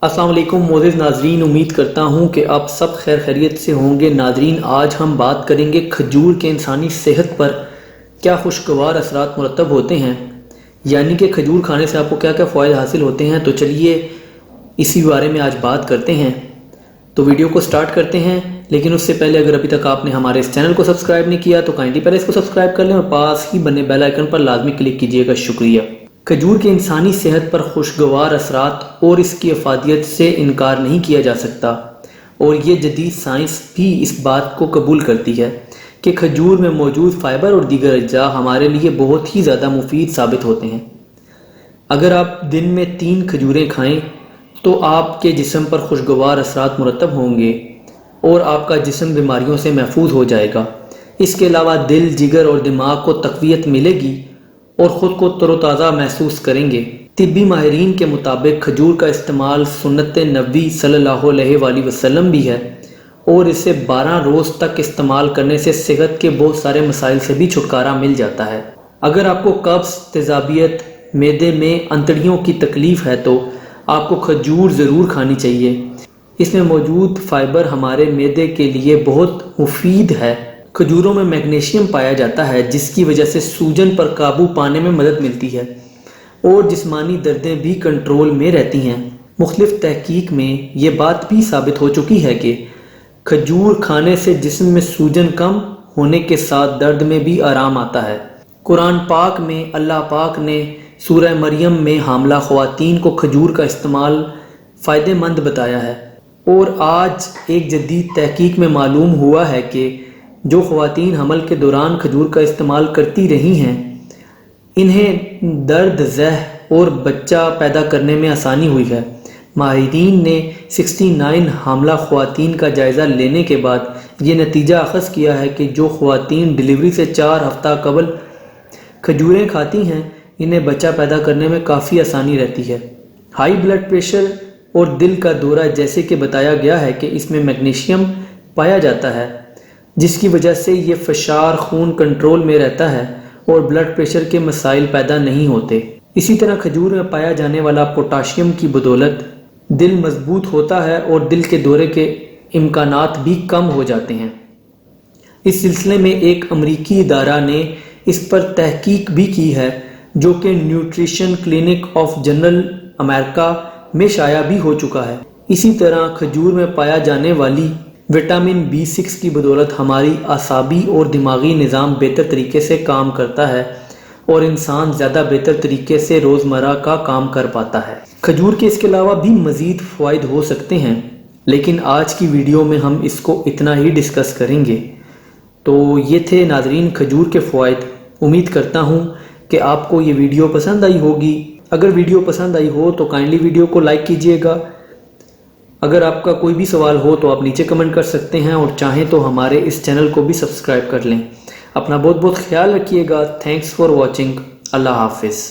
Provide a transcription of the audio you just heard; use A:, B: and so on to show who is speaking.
A: السلام علیکم معزز ناظرین، امید کرتا ہوں کہ آپ سب خیر خیریت سے ہوں گے۔ ناظرین، آج ہم بات کریں گے کھجور کے انسانی صحت پر کیا خوشگوار اثرات مرتب ہوتے ہیں، یعنی کہ کھجور کھانے سے آپ کو کیا کیا فوائد حاصل ہوتے ہیں۔ تو چلیے اسی بارے میں آج بات کرتے ہیں، تو ویڈیو کو سٹارٹ کرتے ہیں۔ لیکن اس سے پہلے اگر ابھی تک آپ نے ہمارے اس چینل کو سبسکرائب نہیں کیا تو کائنڈلی پہلے اس کو سبسکرائب کر لیں اور پاس ہی بنے بیل آئیکن پر لازمی کلک کیجیے گا۔ شکریہ۔ کھجور کے انسانی صحت پر خوشگوار اثرات اور اس کی افادیت سے انکار نہیں کیا جا سکتا، اور یہ جدید سائنس بھی اس بات کو قبول کرتی ہے کہ کھجور میں موجود فائبر اور دیگر اجزاء ہمارے لیے بہت ہی زیادہ مفید ثابت ہوتے ہیں۔ اگر آپ دن میں 3 کھجوریں کھائیں تو آپ کے جسم پر خوشگوار اثرات مرتب ہوں گے اور آپ کا جسم بیماریوں سے محفوظ ہو جائے گا۔ اس کے علاوہ دل، جگر اور دماغ کو تقویت ملے گی اور خود کو تر و تازہ محسوس کریں گے۔ طبی ماہرین کے مطابق کھجور کا استعمال سنت نبوی صلی اللہ علیہ وآلہ وسلم بھی ہے، اور اسے 12 روز تک استعمال کرنے سے صحت کے بہت سارے مسائل سے بھی چھٹکارا مل جاتا ہے۔ اگر آپ کو قبض، تیزابیت، معدے میں انتڑیوں کی تکلیف ہے تو آپ کو کھجور ضرور کھانی چاہیے۔ اس میں موجود فائبر ہمارے معدے کے لیے بہت مفید ہے۔ کھجوروں میں میگنیشیم پایا جاتا ہے، جس کی وجہ سے سوجن پر قابو پانے میں مدد ملتی ہے اور جسمانی دردیں بھی کنٹرول میں رہتی ہیں۔ مختلف تحقیق میں یہ بات بھی ثابت ہو چکی ہے کہ کھجور کھانے سے جسم میں سوجن کم ہونے کے ساتھ درد میں بھی آرام آتا ہے۔ قرآن پاک میں اللہ پاک نے سورہ مریم میں حاملہ خواتین کو کھجور کا استعمال فائدہ مند بتایا ہے، اور آج ایک جدید تحقیق میں معلوم ہوا ہے کہ جو خواتین حمل کے دوران کھجور کا استعمال کرتی رہی ہیں، انہیں درد ذہ اور بچہ پیدا کرنے میں آسانی ہوئی ہے۔ ماہرین نے 69 حاملہ خواتین کا جائزہ لینے کے بعد یہ نتیجہ اخذ کیا ہے کہ جو خواتین ڈلیوری سے 4 ہفتہ قبل کھجوریں کھاتی ہیں، انہیں بچہ پیدا کرنے میں کافی آسانی رہتی ہے۔ ہائی بلڈ پریشر اور دل کا دورہ، جیسے کہ بتایا گیا ہے کہ اس میں میگنیشیم پایا جاتا ہے، جس کی وجہ سے یہ فشار خون کنٹرول میں رہتا ہے اور بلڈ پریشر کے مسائل پیدا نہیں ہوتے۔ اسی طرح کھجور میں پایا جانے والا پوٹاشیم کی بدولت دل مضبوط ہوتا ہے اور دل کے دورے کے امکانات بھی کم ہو جاتے ہیں۔ اس سلسلے میں ایک امریکی ادارہ نے اس پر تحقیق بھی کی ہے، جو کہ نیوٹریشن کلینک آف جنرل امریکہ میں شائع بھی ہو چکا ہے۔ اسی طرح کھجور میں پایا جانے والی وٹامن B6 کی بدولت ہماری اعصابی اور دماغی نظام بہتر طریقے سے کام کرتا ہے اور انسان زیادہ بہتر طریقے سے روزمرہ کا کام کر پاتا ہے۔ کھجور کے اس کے علاوہ بھی مزید فوائد ہو سکتے ہیں، لیکن آج کی ویڈیو میں ہم اس کو اتنا ہی ڈسکس کریں گے۔ تو یہ تھے ناظرین کھجور کے فوائد۔ امید کرتا ہوں کہ آپ کو یہ ویڈیو پسند آئی ہوگی۔ اگر ویڈیو پسند آئی ہو تو کائنڈلی ویڈیو کو لائک کیجیے گا۔ اگر آپ کا کوئی بھی سوال ہو تو آپ نیچے کمنٹ کر سکتے ہیں، اور چاہیں تو ہمارے اس چینل کو بھی سبسکرائب کر لیں۔ اپنا بہت بہت خیال رکھیے گا۔ Thanks for watching. اللہ حافظ۔